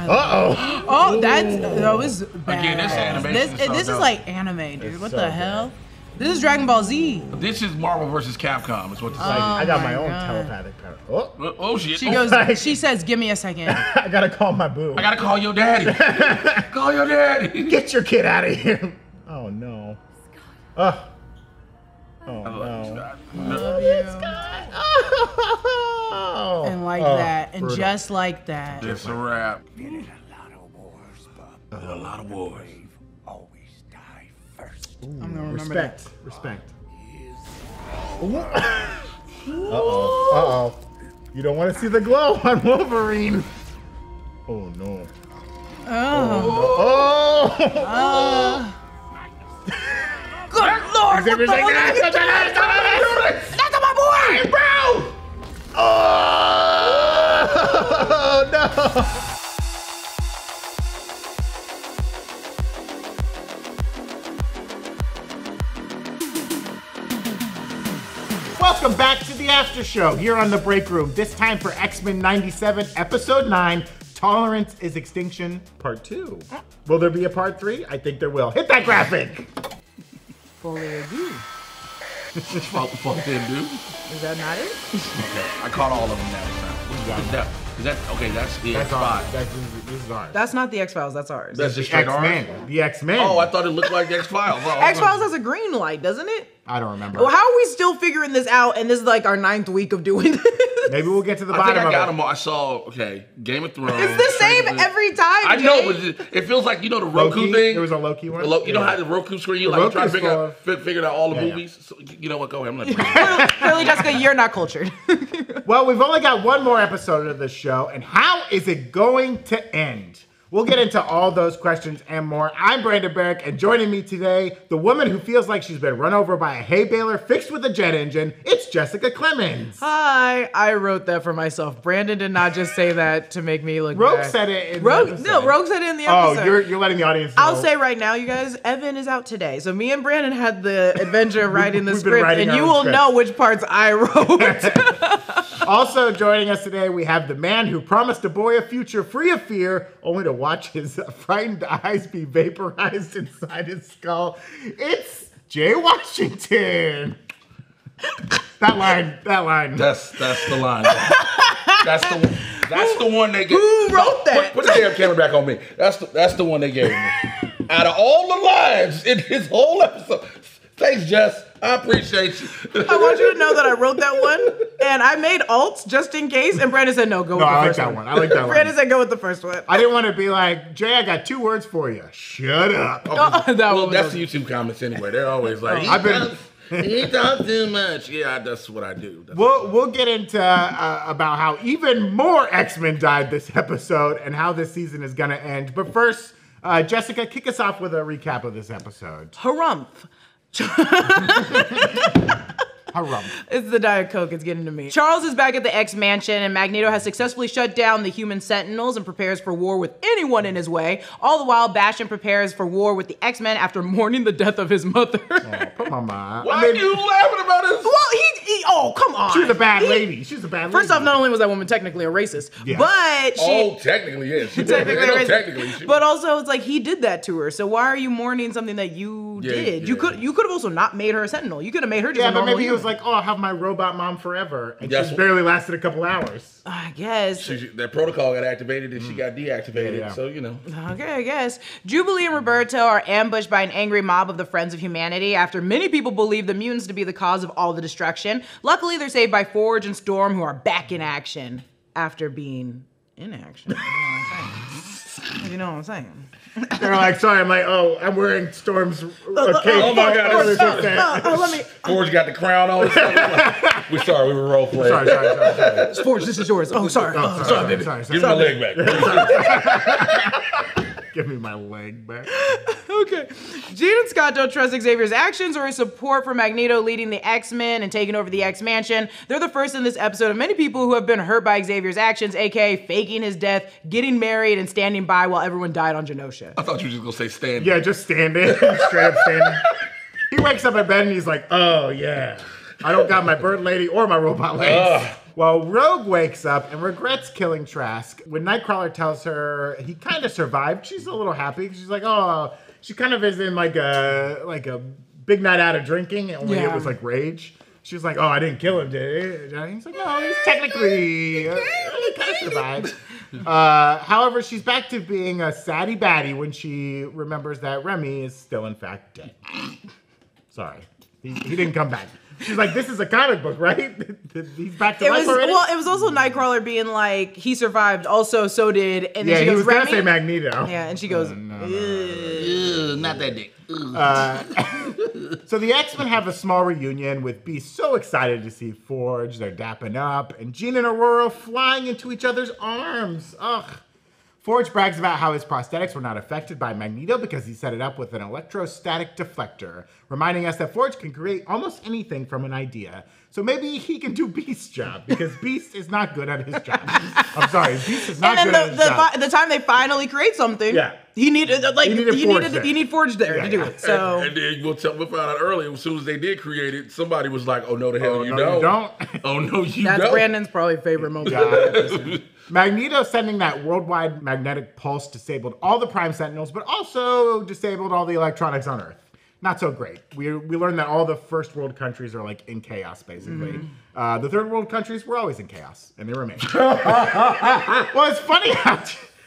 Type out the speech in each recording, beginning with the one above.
Uh-oh. Oh, that was bad. Again, this animation This is like anime, dude. What the hell? This is Dragon Ball Z. This is Marvel versus Capcom. Is what this is. I got my own telepathic power. Oh shit. She goes. She says, "Give me a second." I gotta call my boo. I gotta call your daddy. Call your daddy. Get your kid out of here. Oh no. Oh no. Love you. Oh. And like that, and brutal. just like that. It's a wrap. Been in a lot of wars, but A lot of wars. brave always die first. I'm gonna remember Respect. that. Respect. Uh-oh. You don't want to see the glow on Wolverine. Oh no. Oh. Oh. Good lord! Xavier's like, that's my boy, bro. Oh no. Welcome back to the after show here on the break room. This time for X-Men 97, episode 9, Tolerance is Extinction, part 2. Will there be a part 3? I think there will. Hit that graphic! Fully agree. Fuck them, dude. Is that not it? Okay, I caught all of them now. Is that okay? That's the That's X5. ours. This is ours. That's not the X-Files. That's ours. That's just the straight ours? X-Men. The X-Men. Oh, I thought it looked like the X-Files. X-Files has a green light, doesn't it? I don't remember. Well, how are we still figuring this out? And this is like our 9th week of doing this. Maybe we'll get to the I bottom think I got of them all. I saw, okay, Game of Thrones. It's the same every time. I know, Jay. but it feels like, you know, the it. Roku Loki? thing. There was a Loki one? You know how the Roku screen, you The like try to Roku's figure out all the Yeah, yeah. movies? So, you know what, go ahead, I'm like, Clearly, Jessica, you're not cultured. Well, we've only got one more episode of this show, and how is it going to end? We'll get into all those questions and more. I'm Brandon Barrick, and joining me today, the woman who feels like she's been run over by a hay baler fixed with a jet engine, it's Jessica Clemons. Hi, I wrote that for myself. Brandon did not just say that to make me look Rogue bad. said it in Rogue, the episode. no, Rogue said it in the episode. Oh, you're letting the audience know. I'll say right now, you guys, Evan is out today. So me and Brandon had the adventure of writing the We've been script, writing and our you own will script. know which parts I wrote. Also joining us today, we have the man who promised a boy a future free of fear, only to watch his frightened eyes be vaporized inside his skull. It's Jay Washington. That line. that's the line. That's the one they gave. Who wrote that? Put the damn camera back on me. That's the one they gave me. Out of all the lines in his whole episode. Thanks, Jess. I appreciate you. I want you to know that I wrote that one, and I made alts just in case, and Brandon said, no, go with the I like first that one. one. I like that one. Brandon said, go with the first one. I didn't want to be like, Jay, I got 2 words for you. Shut up. That Well, one that's was- the YouTube comments anyway. They're always like, I've been- he talks too much. Yeah, that's what I do. We'll get into about how even more X-Men died this episode and how this season is going to end. But first, Jessica, kick us off with a recap of this episode. Harumph. Harumph. It's the Diet Coke, it's getting to me. Charles is back at the X Mansion, and Magneto has successfully shut down the human sentinels and prepares for war with anyone in his way. All the while, Bastion prepares for war with the X-Men after mourning the death of his mother. Oh, put my mind. Why are you laughing about this? Well, oh, come on. She's a bad lady. She's a bad lady. First off, not only was that woman technically a racist, Yeah. but she... Technically, yeah. She Technically, no, racist. technically she But also, it's like he did that to her. So why are you mourning something that you did? yeah. You could have also not made her a sentinel. You could have made her just Yeah, a but normal maybe he was human. like, oh, I'll have my robot mom forever. And That's she what- barely lasted a couple hours. I guess. that protocol got activated and she got deactivated. Yeah. So, you know. Okay, I guess. Jubilee and Roberto are ambushed by an angry mob of the Friends of Humanity after many people believe the mutants to be the cause of all the destruction. Luckily, they're saved by Forge and Storm, who are back in action after being in action. You know what I'm saying? They're like, sorry. I'm like, oh, I'm wearing Storm's cape. Oh my God, this is Let me... Forge got the crown on. We're sorry, we were role playing. Sorry. Forge, this is yours. Oh, sorry. Oh, sorry, baby. Sorry. Give me my leg back. Give me my leg back. Okay. Jean and Scott don't trust Xavier's actions or his support for Magneto leading the X-Men and taking over the X-Mansion. They're the first in this episode of many people who have been hurt by Xavier's actions, aka faking his death, getting married, and standing by while everyone died on Genosha. I thought you were just going to say stand. Yeah, just standing. Straight up standing. He wakes up in bed and he's like, oh, yeah. I don't got my bird lady or my robot legs. Well, Rogue wakes up and regrets killing Trask. When Nightcrawler tells her he kind of survived, she's a little happy. She's like, oh, she kind of is in like a big night out of drinking, only it was like rage. She was like, oh, I didn't kill him, did I? He's like, no, he's technically he kind of survived. However, she's back to being a saddy baddie when she remembers that Remy is still in fact dead. Sorry, he didn't come back. She's like, this is a comic book, right? He's back to life already? Well, it was also Nightcrawler being like, he survived, also so did, and then she goes, he was Remy? gonna say Magneto. Yeah, and she goes, Not that dick. So the X-Men have a small reunion with Beast so excited to see Forge. They're dapping up, and Jean and Aurora flying into each other's arms. Ugh. Forge brags about how his prosthetics were not affected by Magneto because he set it up with an electrostatic deflector, reminding us that Forge can create almost anything from an idea. So maybe he can do Beast's job, because Beast is not good at his job. I'm sorry, Beast is not good at his job. The time they finally create something, he needed Forge there to do it. So and then we'll find out earlier, as soon as they did create it, somebody was like, oh no, the hell you no, you don't. Oh no, you that's don't. Brandon's probably favorite moment. Magneto sending that worldwide magnetic pulse disabled all the Prime Sentinels, but also disabled all the electronics on Earth. Not so great. We learned that all the first world countries are like in chaos, basically. The third world countries were always in chaos, and they remain. Well, it's funny how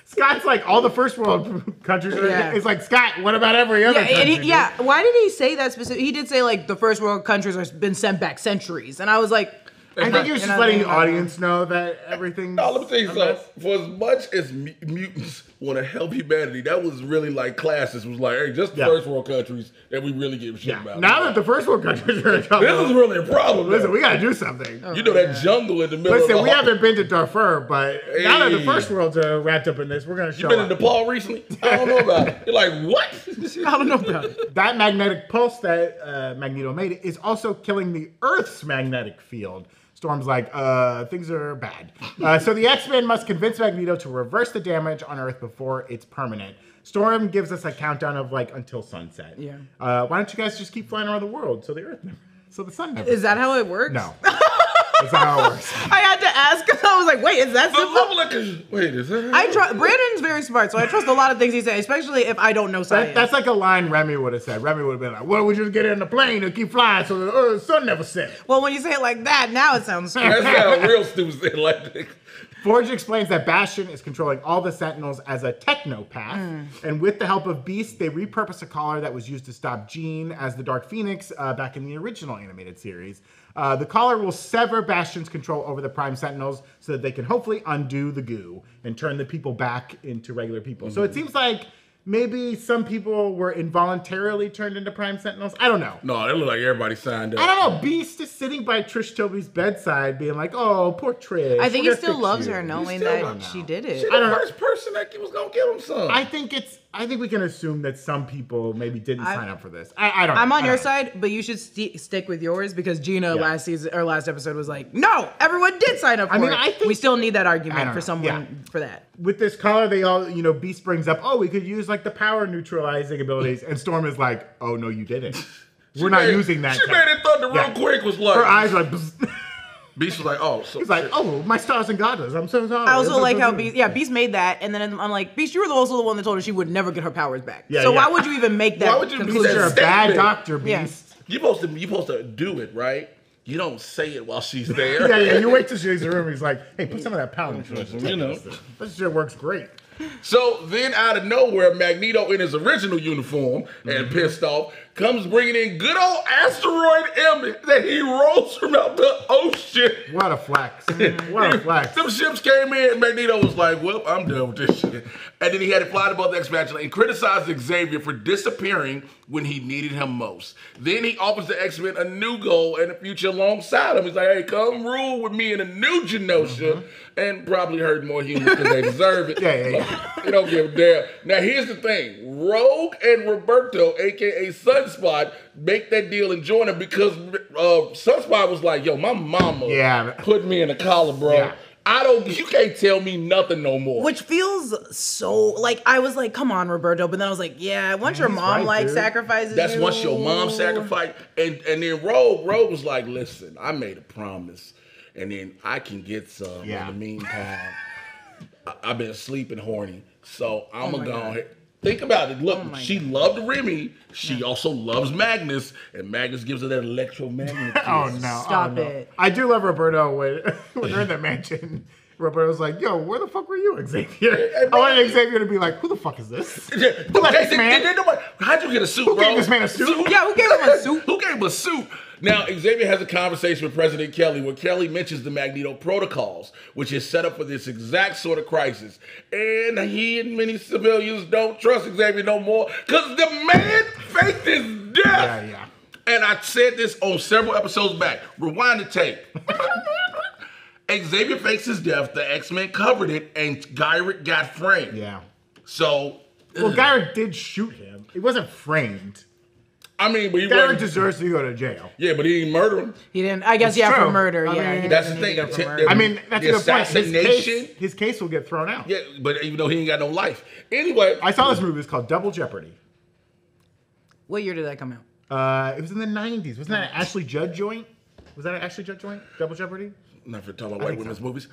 Scott's like, all the first world countries are it's like, Scott, what about every other country? Why did he say that specific? He did say like the first world countries have been sent back centuries, and I was like, I think he was just letting the audience know that everything. No, let me tell you something. For as much as mutants want to help humanity, that was really like classes. Was like, hey, just the first world countries that we really give a shit about. Now that the first world countries are in trouble, this is really a problem. Listen, we got to do something. You know that jungle in the middle. Listen, of the we haven't been to Darfur, but now that the first world's wrapped up in this, we're gonna show. You been in Nepal recently? I don't know about it. You're like, what? I don't know about it. That magnetic pulse that Magneto made is also killing the Earth's magnetic field. Storm's like, things are bad. So the X-Men must convince Magneto to reverse the damage on Earth before it's permanent. Storm gives us a countdown of like until sunset. Yeah. Why don't you guys just keep flying around the world so the Earth never, so the sun never. Is that how it works? No. That's not how it works. I had to ask because I was like, wait, is that simple? Wait, is that? Brandon's very smart, so I trust a lot of things he says, especially if I don't know science. That's like a line Remy would have said. Remy would have been like, well, we just get in the plane and keep flying so the sun never sets. Well, when you say it like that, now it sounds stupid. That's how real stupid like. Forge explains that Bastion is controlling all the Sentinels as a technopath, and with the help of Beast, they repurpose a collar that was used to stop Jean as the Dark Phoenix back in the original animated series. The collar will sever Bastion's control over the Prime Sentinels so that they can hopefully undo the goo and turn the people back into regular people. So it seems like maybe some people were involuntarily turned into Prime Sentinels. I don't know. No, it looked like everybody signed up. I don't know. Beast is sitting by Trish Toby's bedside being like, oh, poor Trish. I think he still loves her knowing that she did it. She's the first person that was going to give him some. I think we can assume that some people maybe didn't sign up for this. I don't know. I'm on your side, but you should stick with yours because Gina last episode was like, no, everyone did sign up for it. I think we still need that argument for someone for that. With this collar, they all, Beast brings up, oh, we could use like the power neutralizing abilities, and Storm is like, oh no, you didn't. We're not using that. She made it thunder real quick. Was like her eyes were like. Bzz. Beast was like, oh, so he's like, oh, my stars and goddess. I'm so sorry. I also like how Beast made that, and then I'm like, Beast, you were also the one that told her she would never get her powers back. So why would you even make that? Why would you conclusion? You're a bad doctor, Beast. You're supposed to do it, right? You don't say it while she's there. yeah. You wait till she leaves the room. He's like, hey, put some of that power in This shit works great. So then out of nowhere, Magneto in his original uniform and pissed off comes bringing in good old asteroid M that he rolls from out the ocean. What a flex. What a flex. Some ships came in and Magneto was like, well, I'm done with this shit. And then he had to fly above the X-Men and criticized Xavier for disappearing when he needed him most. Then he offers the X-Men a new goal and a future alongside him. He's like, hey, come rule with me in a new Genosha and probably hurt more humans because they deserve it. You don't give a damn. Now, here's the thing. Rogue and Roberto, a.k.a. Sunspot, make that deal and join him because Sunspot was like, yo, my mama put me in a collar, bro. Yeah. You can't tell me nothing no more. Which feels so, like, I was like, come on, Roberto. But then I was like, yeah, once your mom, sacrifices That's you. once your mom sacrificed. And then Rogue was like, listen, I made a promise. and then I can get some Yeah. in the meantime. I've been sleeping horny, so I'm gonna go God. ahead. Think about it. Look, my she loved Remy. She also loves Magnus, and Magnus gives her that electromagnetic kiss. Oh no! Stop oh, no. it. I do love Roberto when they're in the mansion. Roberto's like, "Yo, where the fuck were you, Xavier?" I wanted Xavier to be like, "Who the fuck is this? Who let this man? How'd you get a suit, Who bro? gave this man a suit?" Yeah, who gave him a suit? Who gave him a suit? Now, Xavier has a conversation with President Kelly where Kelly mentions the Magneto protocols, which is set up for this exact sort of crisis. And he and many civilians don't trust Xavier no more because the man faked his death. Yeah. And I said this on several episodes back. Rewind the tape. Xavier fakes his death, the X-Men covered it, and Gyrick got framed. Yeah. So, Well, Gyrick did shoot him. He wasn't framed. I mean, but he Gyrick wasn't. deserves to go to jail. Yeah, but he didn't murder him. He didn't. I guess It's for true. murder. I Yeah, mean, he that's the doesn't need thing. to go for murder. I mean, that's The a good point. assassination. His case will get thrown out. Yeah, but even though he ain't got no life. Anyway, I saw this movie. It's called Double Jeopardy. What year did that come out? It was in the 90s. Wasn't that an Ashley Judd joint? Was that an Ashley Judd joint? Double Jeopardy? not for talking about white think women's so. movies.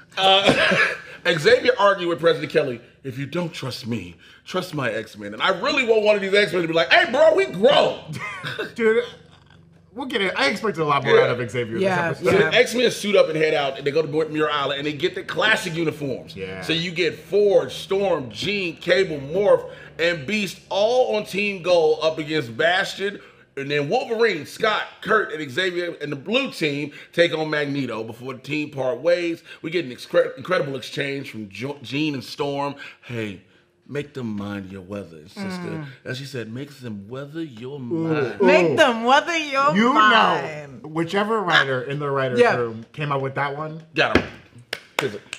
Xavier argued with President Kelly, if you don't trust me, trust my X-Men. And I really want one of these X-Men to be like, hey, bro, we grown. Dude, we'll get it. I expected a lot more out of Xavier. Yeah, this So episode. the X-Men suit up and head out, and they go to Muir Island, and they get the classic uniforms. Yeah. So you get Forge, Storm, Jean, Cable, Morph, and Beast all on Team Gold up against Bastion. And then Wolverine, Scott, Kurt, and Xavier and the blue team take on Magneto before the team part ways. We get an incredible exchange from Jean and Storm. Hey, make them mind your weather, sister. As she said, make them weather your mind. Make them weather your You mind. know, whichever writer in the writer's Yeah. room came up with that one, Got him.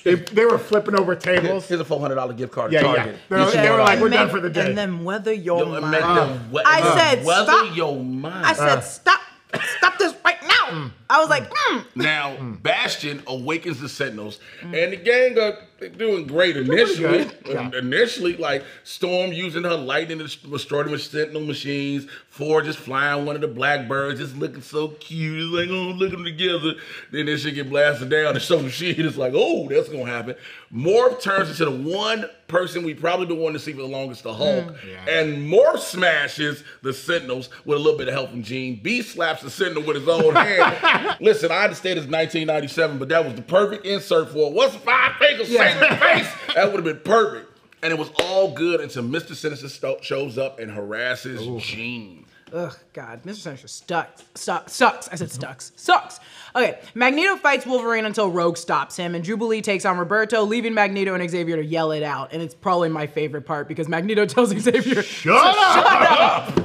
they were flipping over tables. Here's a $400 gift card Yeah, to yeah. Target. They were like, we're done Make- for the day. And then weather your Yo, mind. make them I said, weather stop. your mind. I said, stop this right now. I was like, Now, Bastion awakens the Sentinels, and the gang are doing great initially. good. Yeah. Initially, like Storm using her lightning to destroy the Sentinel machines. Forge is flying one of the Blackbirds, just looking so cute. It's like, oh, look at them together. Then this shit get blasted down, and so shit is like, oh, that's gonna happen. Morph turns into the one person we probably been wanting to see for the longest, the Hulk. Yeah. And Morph smashes the Sentinels with a little bit of help from Jean. Beast slaps the Sentinel with his own hand. Listen, I understand it's 1997, but that was the perfect insert for what's 5 fingers face to face. That would have been perfect. And it was all good until Mr. Sinister shows up and harasses Jean. ugh, God, Mr. Sinister sucks. I said sucks. Okay, Magneto fights Wolverine until Rogue stops him, and Jubilee takes on Roberto, leaving Magneto and Xavier to yell it out. And it's probably my favorite part because Magneto tells Xavier, Shut up!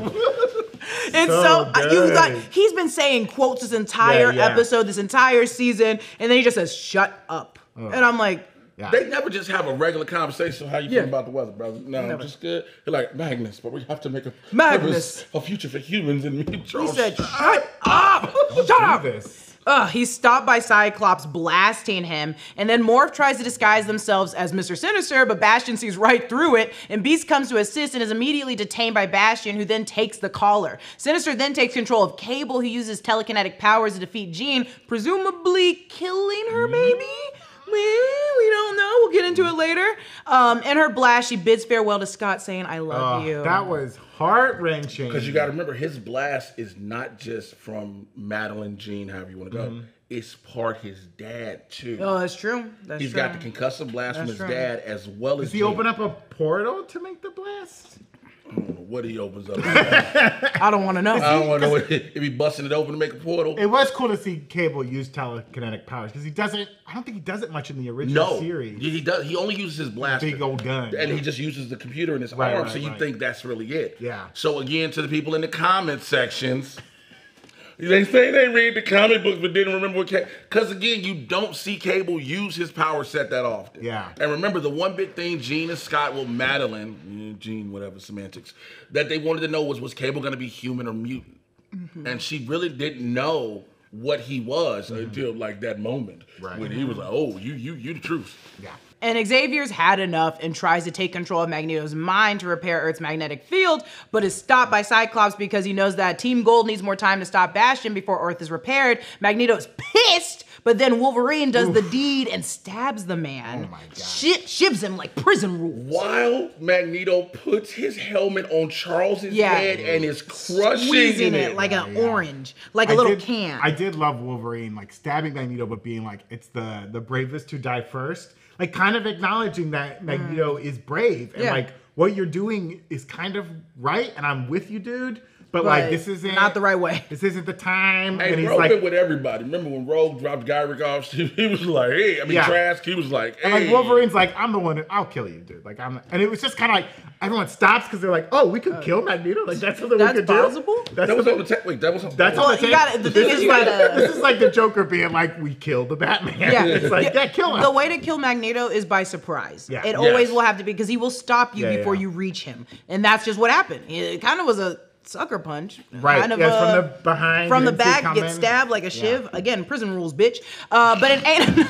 And So you thought good. he's been saying quotes this entire Yeah. episode, this entire season, and then he just says, "Shut up," and I'm like, Yeah. They never just have a regular conversation. How you Yeah. feel about the weather, brother? No, I'm just good. They're like, Magnus, but we have to make Magnus. a future for humans. And me, he Charles, said, "Shut up, shut Do up." this. He's stopped by Cyclops blasting him, and then Morph tries to disguise themselves as Mr. Sinister, but Bastion sees right through it, and Beast comes to assist and is immediately detained by Bastion, who then takes the collar. Sinister then takes control of Cable, who uses telekinetic powers to defeat Jean, presumably killing her, maybe? We don't know. We'll get into it later. In her blast, she bids farewell to Scott, saying, "I love you." That was heart-wrenching. because you got to remember, his blast is not just from Madeline, Jean, however you want to go. It's part his dad too. Oh, that's true. That's He's true. got the concussive blast from That's his true. dad as well as Does he Jean. open up a portal to make the blast? I don't know what he opens up. I I don't want to know. don't want to know if he busting it open to make a portal. It was cool to see Cable use telekinetic powers because he doesn't. I don't think he does it much in the original No, series. he does. He only uses his blaster. Big old gun. And he just uses the computer in his Right, arm, right, so you right. think that's really it. Yeah. So again, to the people in the comment sections, they say they read the comic books but didn't remember what Cable. Because again, you don't see Cable use his power set that often. Yeah. And remember, the one big thing Jean and Scott, well, Madeline, Jean, whatever semantics, that they wanted to know was Cable going to be human or mutant? And she really didn't know what he was until like that moment when he was like, "Oh, you the truth." Yeah. And Xavier's had enough and tries to take control of Magneto's mind to repair Earth's magnetic field, but is stopped by Cyclops because he knows that Team Gold needs more time to stop Bastion before Earth is repaired. Magneto's pissed, but then Wolverine does the deed and stabs the man. Oh my God. Shivs him like prison rules. While Magneto puts his helmet on Charles's head and is crushing Squeezing it. it like an orange, like a little can. I did love Wolverine, like stabbing Magneto, but being like, it's the bravest who die first. Like kind of acknowledging that Magneto is brave and like what you're doing is kind of right, and I'm with you, dude. But like this isn't not the right way. This isn't the time. Hey, and he's Rogue like, been with everybody. Remember when Rogue dropped Gyrick off? He was like, "Hey," Trask. He was like, "Hey." and like Wolverine's like, I'm the one. I'll kill you, dude. Like and it was just kind of like everyone stops because they're like, oh, we could kill Magneto. Like that's something we could possible? do. That was on the tape. Wait, that was on. That's Well, on the tape. you gotta- the thing This is is you like gotta- this is like the Joker being like, we killed the Batman. Yeah, It's like, kill him. The way to kill Magneto is by surprise. Yeah. It always Yes. will have to be because he will stop you Yeah, before yeah. you reach him, and that's just what happened. It kind of was a sucker punch, Right. Kind of Yes, from the behind. from you the didn't see it back, get coming. stabbed like a shiv. Again, prison rules, bitch. But it ain't.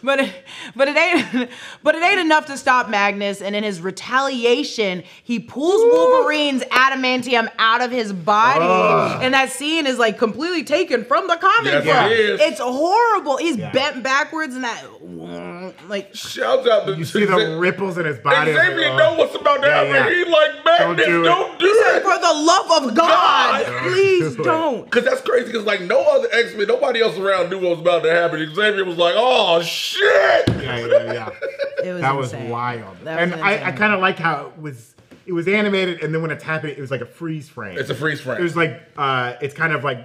But it ain't enough to stop Magnus, and in his retaliation, he pulls Wolverine's adamantium out of his body, and that scene is like completely taken from the comic Yes, book. it is. It's horrible. He's Yeah. bent backwards, and that like Shouts out to You see the ripples in his body. Xavier Like, know what's about to happen. yeah. He like, Magnus, don't do it. for the love of God, please Do it. don't. Because that's crazy. Because like no other X-Men, nobody else around knew what was about to happen. Xavier was like, "Oh shit!" Yeah. It was That was insane. wild. That was And I insane. kind of like how it was animated, and then when it's happening, it was like a freeze frame. It's a freeze frame. It was like it's kind of like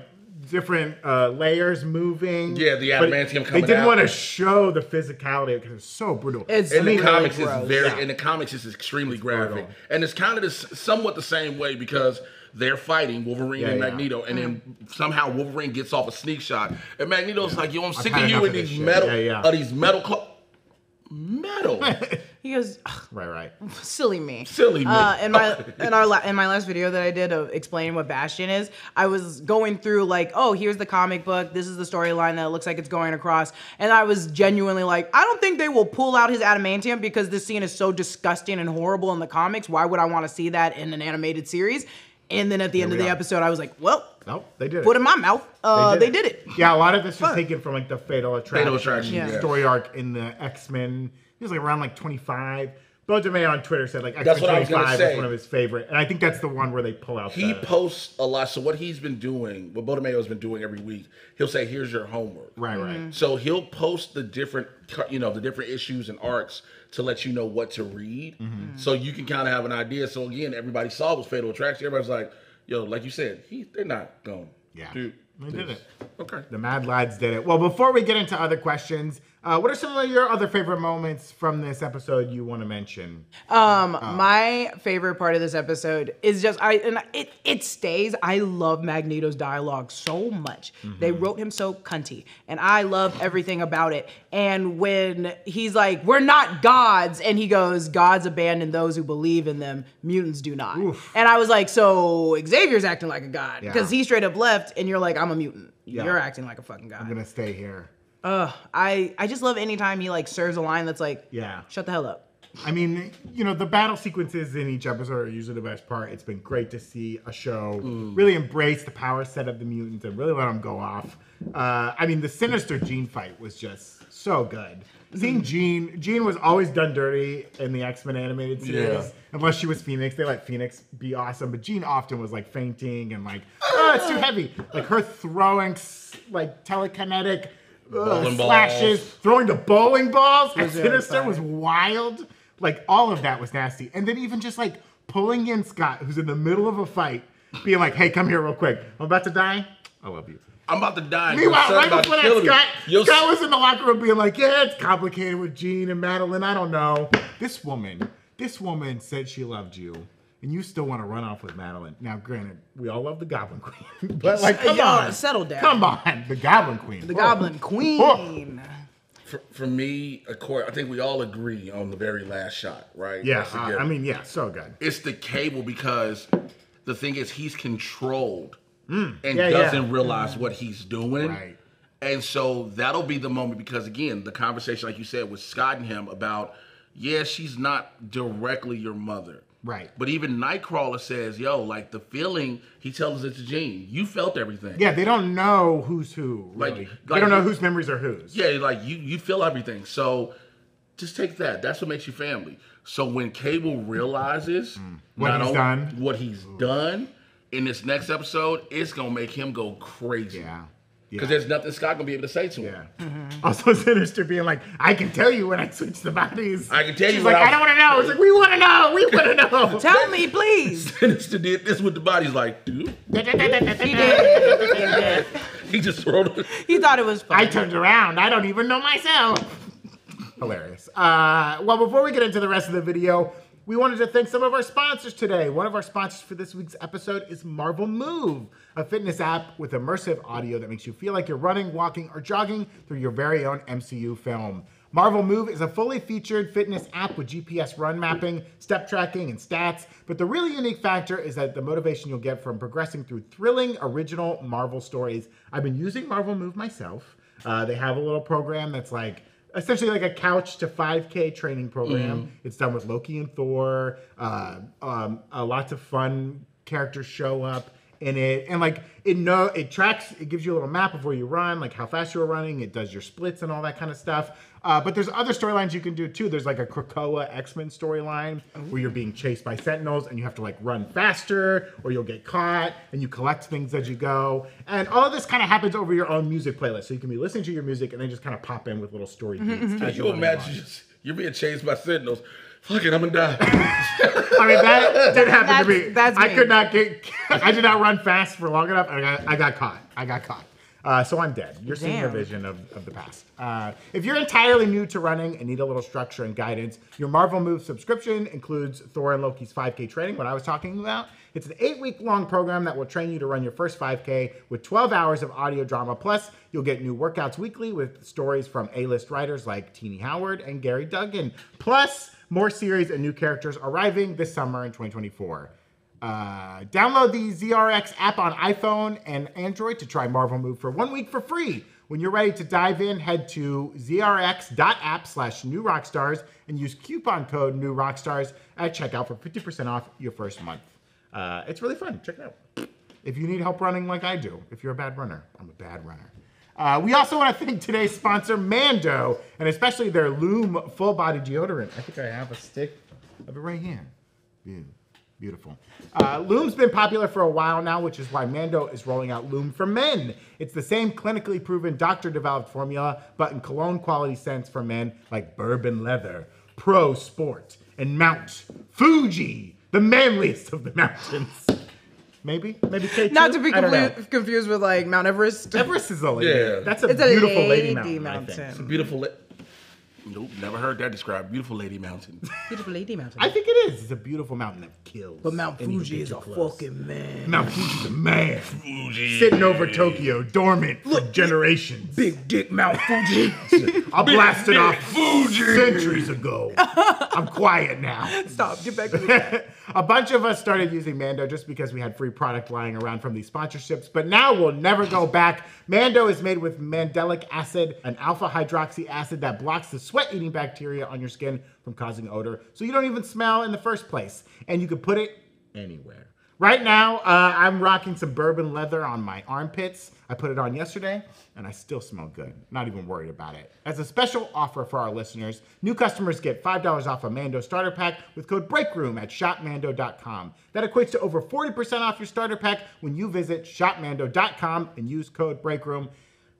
different layers moving. Yeah, the but adamantium They coming didn't out. want to show the physicality because it's so brutal. It's In the really comics, gross. it's very. Yeah. In the comics, it's extremely graphic, brutal. and it's kind of somewhat the same way because they're fighting Wolverine and Yeah. Magneto, and then somehow Wolverine gets off a sneak shot, and Magneto's like, "Yo, I'm sick had of you enough in of this these shit." metal, Yeah. these metal metal." He goes, Right. silly me. Silly me. In my last video that I did of explaining what Bastion is, I was going through like, oh, here's the comic book. This is the storyline that it looks like it's going across. And I was genuinely like, I don't think they will pull out his adamantium because this scene is so disgusting and horrible in the comics. Why would I want to see that in an animated series? And then at the end of we the are. episode, I was like, well, Nope, they did it. put it in my mouth. They did it. Yeah, a lot of this was Fuck. taken from like the Fatal Attraction, Yeah. story arc in the X-Men. He was like around like 25. Bo DeMay on Twitter said like That's X-Men what I was gonna 25 say. is one of his favorite. And I think that's the one where they pull out He the... posts a lot. So what he's been doing, what Bodemayo's been doing every week, he'll say, "Here's your homework." Right. So he'll post the different, the different issues and arcs to let you know what to read, so you can kind of have an idea. So again, everybody saw was Fatal Attraction. Everybody's like, "Yo, like you said, they're not going." Yeah. do They did this." it. Okay. The Mad Lads did it. Well, before we get into other questions, what are some of your other favorite moments from this episode you want to mention? My favorite part of this episode is just it stays. I love Magneto's dialogue so much. They wrote him so cunty, and I love everything about it. And when he's like, "We're not gods," and he goes, "Gods abandon those who believe in them. Mutants do not." And I was like, so Xavier's acting like a god because he straight up left, and you're like, "I'm a mutant. Yeah. You're acting like a fucking god." I'm going to stay here. I just love anytime he like serves a line that's like, Yeah. shut the hell up. I mean, the battle sequences in each episode are usually the best part. It's been great to see a show really embrace the power set of the mutants and really let them go off. I mean, the Sinister Jean fight was just so good. Seeing Jean was always done dirty in the X-Men animated series. Yeah. Unless she was Phoenix, they let Phoenix be awesome. But Jean often was like fainting and like, oh, it's too heavy. Like her throwing like telekinetic Bowling slashes, balls. throwing the bowling balls at Was really Sinister fire. was wild. Like all of that was nasty. And then even just like pulling in Scott, who's in the middle of a fight, being like, hey, come here real quick. I'm about to die. I love you. I'm about to die. Meanwhile, Your right son about before to that, kill me. Scott was in the locker room being like, yeah, it's complicated with Jean and Madeline. I don't know. This woman said she loved you. And you still want to run off with Madeline. Now, granted, we all love the Goblin Queen. But like, come on. Settle down. Come on. The Goblin Queen. The Whoa. Goblin Queen. For me, of course, I think we all agree on the very last shot, right? Yeah, That's the given. I mean, yeah, so good. It's the Cable because the thing is he's controlled and Yeah, doesn't realize what he's doing. Right. And so that'll be the moment because, again, the conversation, like you said, with Scott and him about, yeah, she's not directly your mother. Right. But even Nightcrawler says, yo, like the feeling, he tells us it's Jean. You felt everything. Yeah, they don't know who's who, really. They don't know whose memories are whose. Yeah, like you feel everything. So just take that. That's what makes you family. So when Cable realizes what he's done in this next episode, it's going to make him go crazy. Yeah. Because there's nothing Scott gonna be able to say to him. Also, Sinister being like, I can tell you when I switch the bodies. I can tell you. She's like, I don't want to know. It's like, we want to know. We want to know. Tell me, please. Sinister did this with the bodies, like, dude. He did. He just threw it. He thought it was fun. I turned around. I don't even know myself. Hilarious. Well, before we get into the rest of the video, we wanted to thank some of our sponsors today. One of our sponsors for this week's episode is Marvel Move, a fitness app with immersive audio that makes you feel like you're running, walking, or jogging through your very own MCU film. Marvel Move is a fully featured fitness app with GPS run mapping, step tracking, and stats. But the really unique factor is that the motivation you'll get from progressing through thrilling, original Marvel stories. I've been using Marvel Move myself. They have a little program that's like, essentially like a couch to 5K training program. It's done with Loki and Thor. Lots of fun characters show up in it, and like it tracks. It gives you a little map of where you run, like how fast you're running. It does your splits and all that kind of stuff. But there's other storylines you can do too. There's like a Krakoa X-Men storyline where you're being chased by Sentinels and you have to like run faster or you'll get caught, and you collect things as you go. And all of this kind of happens over your own music playlist. So you can be listening to your music and then just kind of pop in with little story beats. Can you imagine you're being chased by Sentinels? Fuck it, I'm gonna die. I mean, that did happen to me. That's me. I did not run fast for long enough. I got caught. So I'm dead. You're seeing a vision of the past. If you're entirely new to running and need a little structure and guidance, your Marvel Move subscription includes Thor and Loki's 5K training, what I was talking about. It's an 8-week-long program that will train you to run your first 5K with 12 hours of audio drama. Plus, you'll get new workouts weekly with stories from A-list writers like Teenie Howard and Gary Duggan. Plus, more series and new characters arriving this summer in 2024. Download the ZRX app on iPhone and Android to try Marvel Move for 1 week for free. When you're ready to dive in, head to zrx.app/newrockstars and use coupon code newrockstars at checkout for 50% off your first month. It's really fun. Check it out. If you need help running like I do, if you're a bad runner, I'm a bad runner. We also want to thank today's sponsor, Mando, and especially their Loom full body deodorant. I think I have a stick of it right here. Beautiful. Loom's been popular for a while now, which is why Mando is rolling out Loom for Men. It's the same clinically proven doctor-developed formula, but in cologne quality scents for men like Bourbon Leather, Pro Sport, and Mount Fuji, the manliest of the mountains. Maybe K2? Not to be confused with like Mount Everest. Everest is a lady. Yeah. That's a beautiful lady mountain. It's a beautiful. Nope, never heard that described. Beautiful lady mountain. Beautiful lady mountain. I think it is. It's a beautiful mountain that kills. But Mount Fuji is a fucking man. Mount Fuji's a man. Sitting over Tokyo, dormant for generations. Big dick Mount Fuji. I blasted off centuries ago. I'm quiet now. Stop. Get back to the A bunch of us started using Mando just because we had free product lying around from these sponsorships, but now we'll never go back. Mando is made with mandelic acid, an alpha hydroxy acid that blocks the sweat-eating bacteria on your skin from causing odor, so you don't even smell in the first place. And you can put it anywhere. Right now, I'm rocking some Bourbon Leather on my armpits. I put it on yesterday, and I still smell good. Not even worried about it. As a special offer for our listeners, new customers get $5 off a Mando starter pack with code BREAKROOM at shopmando.com. That equates to over 40% off your starter pack when you visit shopmando.com and use code BREAKROOM.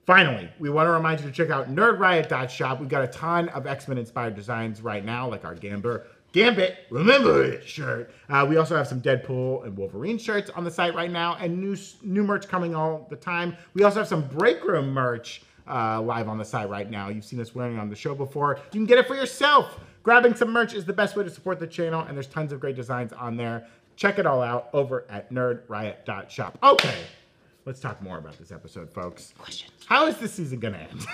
Finally, we want to remind you to check out nerdriot.shop. We've got a ton of X-Men inspired designs right now, like our Gambit, remember it shirt. We also have some Deadpool and Wolverine shirts on the site right now, and new merch coming all the time. We also have some Breakroom merch live on the site right now. You've seen us wearing it on the show before. You can get it for yourself. Grabbing some merch is the best way to support the channel, and there's tons of great designs on there. Check it all out over at nerdriot.shop. Okay, let's talk more about this episode, folks. Questions. How is this season gonna end?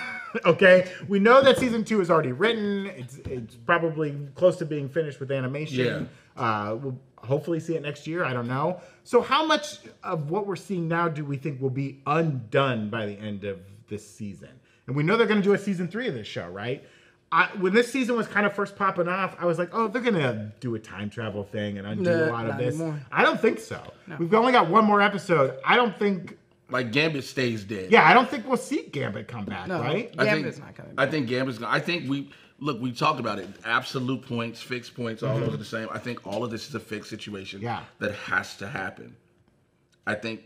Okay, we know that season 2 is already written. It's probably close to being finished with animation. We'll hopefully see it next year. I don't know. So how much of what we're seeing now do we think will be undone by the end of this season? And we know they're gonna do a season 3 of this show, right? When this season was kind of first popping off, I was like, oh, they're going to do a time travel thing and undo a lot of this. Anymore. I don't think so. No. We've only got one more episode. I don't think... Like, Gambit stays dead. Yeah, I don't think we'll see Gambit come back, right? Gambit's not coming back. I think Gambit's going to... I think we talked about it. Absolute points, fixed points, all those are the same. I think all of this is a fixed situation that has to happen. I think,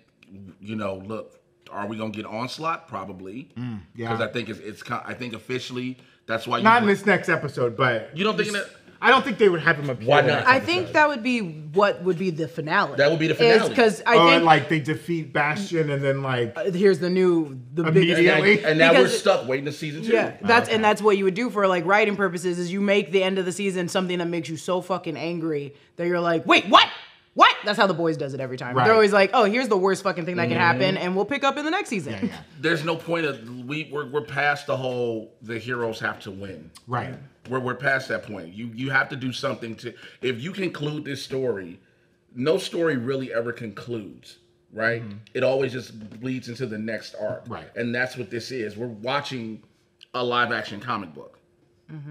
look, are we going to get Onslaught? Probably. Because I think I think officially... That's why not in this next episode, but you don't think that? I don't think they would have him appear. Why not? I think that would be what would be the finale. That would be the finale. Because I think and like they defeat Bastion and then like here's the immediately. big and now we're stuck waiting to season 2. Yeah, that's what you would do for like writing purposes is you make the end of the season something that makes you so fucking angry that you're like, wait, what? What? That's how The Boys does it every time. Right. They're always like, oh, here's the worst fucking thing that can happen, and we'll pick up in the next season. Yeah. There's no point of we're past the whole the heroes have to win. Right. We're past that point. You have to do something to if you conclude this story, no story really ever concludes. Right? It always just bleeds into the next arc. Right. And that's what this is. We're watching a live action comic book.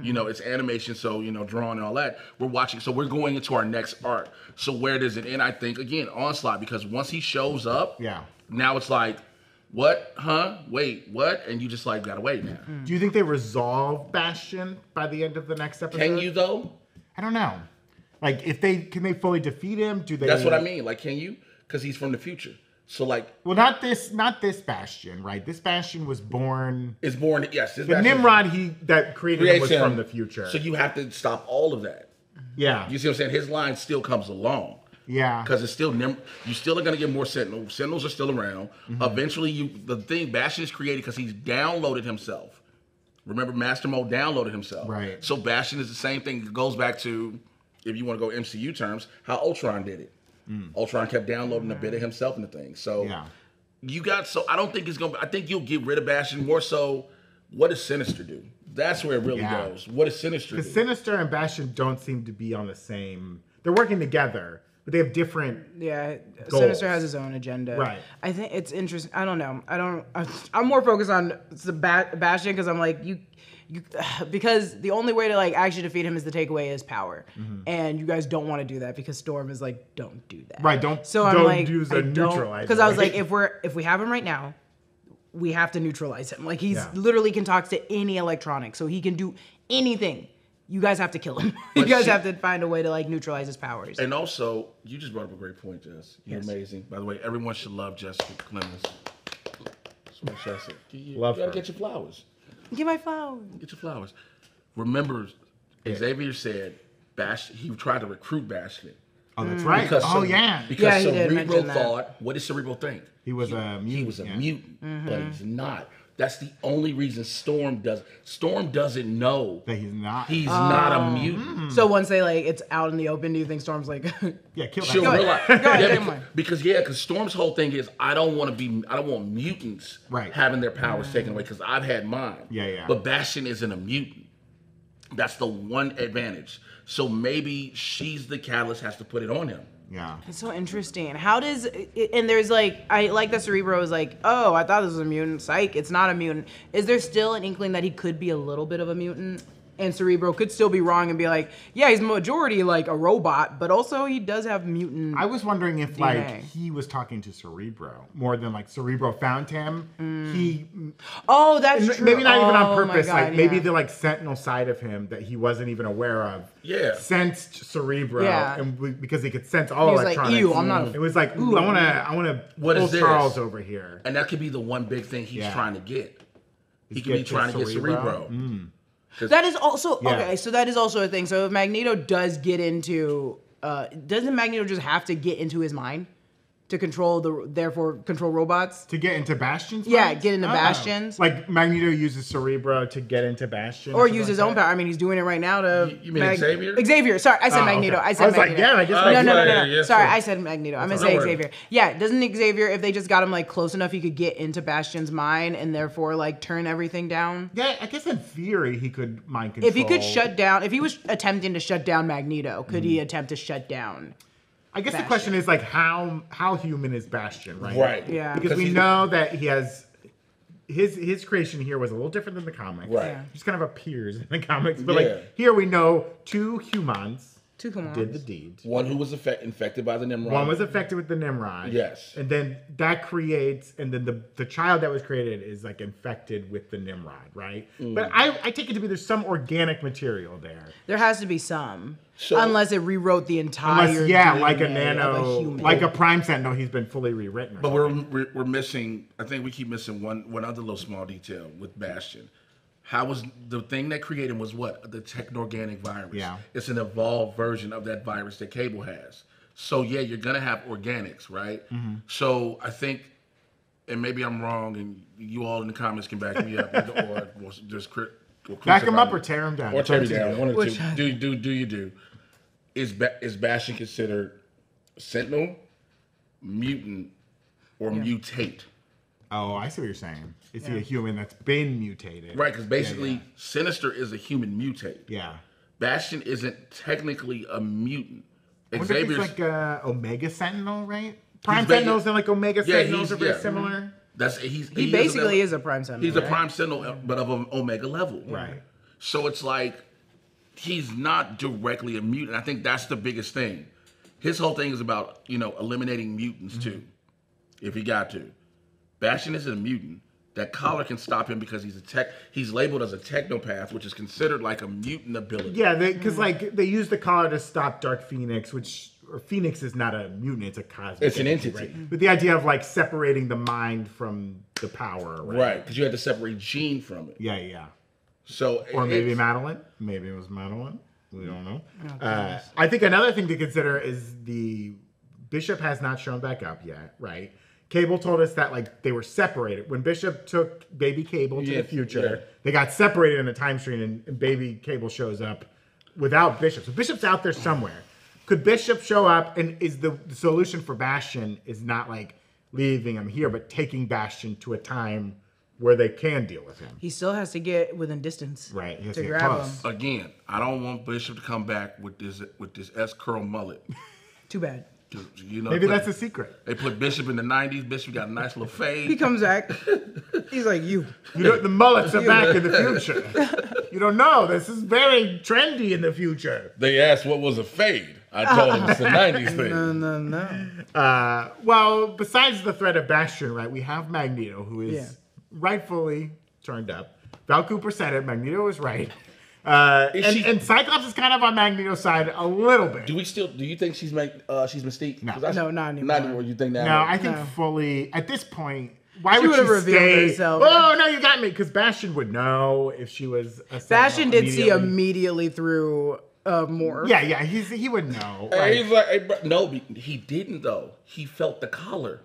It's animation, so, drawn and all that. We're watching, so we're going into our next arc. So where does it end? I think, again, Onslaught, because once he shows up, now it's like, what? Huh? Wait, what? And you just like, gotta wait now. Do you think they resolve Bastion by the end of the next episode? Can you, though? I don't know. Like, can they fully defeat him? Do they? That's what I mean. Like, can you? Because he's from the future. So like, well, not this Bastion, right? This Bastion was born. It's born. Yes, the Nimrod that created him was from the future. So you have to stop all of that. Yeah, you see what I'm saying? His line still comes along. Yeah, because it's still you still are gonna get more Sentinels. Sentinels are still around. Eventually, Bastion is created because he's downloaded himself. Remember, Master Mode downloaded himself. Right. So Bastion is the same thing. It goes back to, if you want to go MCU terms, how Ultron did it. Ultron kept downloading a bit of himself in the thing. So I don't think it's gonna. I think you'll get rid of Bastion more so. What does Sinister do? That's where it really goes. What does Sinister do? Because Sinister and Bastion don't seem to be on the same. They're working together, but they have different. Yeah, goals. Sinister has his own agenda. Right. I think it's interesting. I don't know. I'm more focused on the Bastion because I'm like you because the only way to like actually defeat him is to take away his power, and you guys don't want to do that because Storm is like, don't do that. Right. Don't use a neutralizer. Because I was like, if we have him right now, we have to neutralize him. Like he's literally can talk to any electronic, so he can do anything. You guys have to kill him. You guys have to find a way to like neutralize his powers. And also, you just brought up a great point, Jess. You're amazing. By the way, everyone should love Jessica Clemons. That's what I said. You gotta get your flowers. Get my flowers. Get your flowers. Remember, Xavier said he tried to recruit Bastion. Oh, that's right. Because Cerebro thought, what did Cerebro think? He was a mutant. He was a mutant, but he's not. That's the only reason Storm doesn't know that he's not. He's not a mutant. So once they like it's out in the open, do you think Storm's like, kill that? She'll realize. Because Storm's whole thing is I don't want mutants having their powers taken away because I've had mine. Yeah. But Bastion isn't a mutant. That's the one advantage. So maybe she's the catalyst, has to put it on him. Yeah. It's so interesting. How does and there's like I like that Cerebro is like, oh, I thought this was a mutant. Psych, it's not a mutant. Is there still an inkling that he could be a little bit of a mutant? And Cerebro could still be wrong and be like, yeah, he's majority like a robot, but also he does have mutant. I was wondering if DNA. like he was talking to Cerebro more than like Cerebro found him. That's true. Maybe not even on purpose. Maybe the like Sentinel side of him that he wasn't even aware of. Yeah. Sensed Cerebro, and because he could sense all he was electronics. Like, ew, I'm not. It was like, ooh, I want to pull Charles over here. And that could be the one big thing he's trying to get. He could be trying to get Cerebro. That is also okay. So that is also a thing. So if Magneto does get into, doesn't Magneto just have to get into his mind to therefore control robots. To get into Bastion's Yeah, minds? get into Bastion's. Like Magneto uses Cerebro to get into Bastion. Or use his own power. I mean, he's doing it right now to... You mean Xavier? Xavier. Sorry, I said Magneto. Okay. I said I was like, Magneto. yeah, I guess No. Magneto. Yeah, Sorry, sure. I said Magneto. I meant to No say worries. Xavier. Yeah, doesn't Xavier, if they just got him like close enough, he could get into Bastion's mind and therefore like turn everything down? Yeah, I guess in theory he could mind control. If he could shut down, if he was attempting to shut down Magneto, could he attempt to shut down? I guess Bastion. the question is like how human is Bastion, right? Right. Yeah. Because we know that he has his creation here was a little different than the comics. Right. Yeah. He just kind of appears in the comics, but Yeah. like here we know 2 humans Come on. did the deed. One who was infected by the Nimrod. One was affected with the Nimrod. Yes. And then that creates, and then the child that was created is like infected with the Nimrod, right? But I take it to be there's some organic material there. There has to be some. So- unless it rewrote the entire Unless, yeah, like a DNA of nano, human. like a Prime Sentinel, he's been fully rewritten. But we're missing. I think we keep missing one other little small detail with Bastion. How was the thing that created him was what? The techno-organic virus. Yeah. It's an evolved version of that virus that Cable has. So yeah, you're gonna have organics, right? So I think, and maybe I'm wrong, and you all in the comments can back me up, or just Back him up or tear him down. or tear me down. One of the Which- two. Do you do? Is Bastion considered Sentinel, mutant, or mutate? Oh, I see what you're saying. Is he a human that's been mutated? Right, because basically, Sinister is a human mutate. Yeah. Bastion isn't technically a mutant. I wonder if Xavier's he's like Omega Sentinel, right? Prime ba- Sentinels and like Omega Sentinels are very similar. he Basically is a Prime Sentinel. He's a right? Prime Sentinel, but of an Omega level. Right. So it's like he's not directly a mutant. I think that's the biggest thing. His whole thing is about eliminating mutants too, if he got to. Bastion isn't a mutant. That collar can stop him because he's labeled as a technopath, which is considered like a mutant ability. Yeah, because like they use the collar to stop Dark Phoenix, or Phoenix is not a mutant; it's a cosmic. It's an entity. Right? But the idea of like separating the mind from the power, right? Right, because you had to separate Jean from it. Yeah, yeah. So Or maybe it's- Madeline. Maybe it was Madeline. We don't know. I think another thing to consider is the Bishop has not shown back up yet, right? Cable told us that like they were separated. When Bishop took baby Cable to the future, they got separated in a time stream and baby Cable shows up without Bishop. So Bishop's out there somewhere. Could Bishop show up and is the solution for Bastion is not like leaving him here, but taking Bastion to a time where they can deal with him. He still has to get within distance. Right, he has To to get grab close. him. Again, I don't want Bishop to come back with this S curl mullet. Too bad. Maybe that's a secret. They put Bishop in the '90s. Bishop got a nice little fade. He comes back. He's like, you. The mullets are back in the future. You don't know. This is very trendy in the future. They asked what was a fade. I told them it's a '90s thing. No. Well, besides the threat of Bastion, right, we have Magneto, who is rightfully turned up. Val Cooper said it. Magneto was right. And Cyclops is kind of on Magneto's side a little bit. Do you think she's Mystique? No. 'Cause I- No, not anymore. Not anymore. You think now? No, I think No. fully, at this point, why She would would've she revealed stay? herself. Oh, no, you got me. Because Bastion would know if she was a Sentinel Bastion did see immediately. immediately through more. Yeah, he would know. Hey, Right? he's like, hey, bro. No, he didn't though. He felt the collar.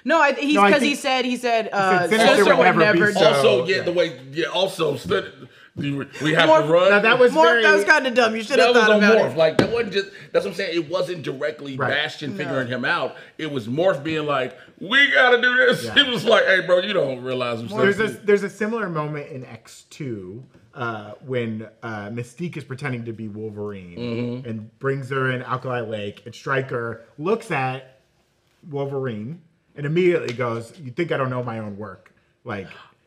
No, I because think- he said Sinister Sinister would would never never be do. so- Also, yeah. the way, also, we have Morph- to run. Now, that was Morph, very... that was kind of dumb. You should have That was thought on about Morph. it. Like that wasn't just. That's what I'm saying. It wasn't directly Right. Bastion figuring him out. It was Morph being like, "We gotta do this." Yeah. He was like, "Hey, bro, you don't realize I'm There's a similar moment in X2 when Mystique is pretending to be Wolverine and brings her in Alkali Lake, and Stryker looks at Wolverine and immediately goes, "You think I don't know my own work?" Like,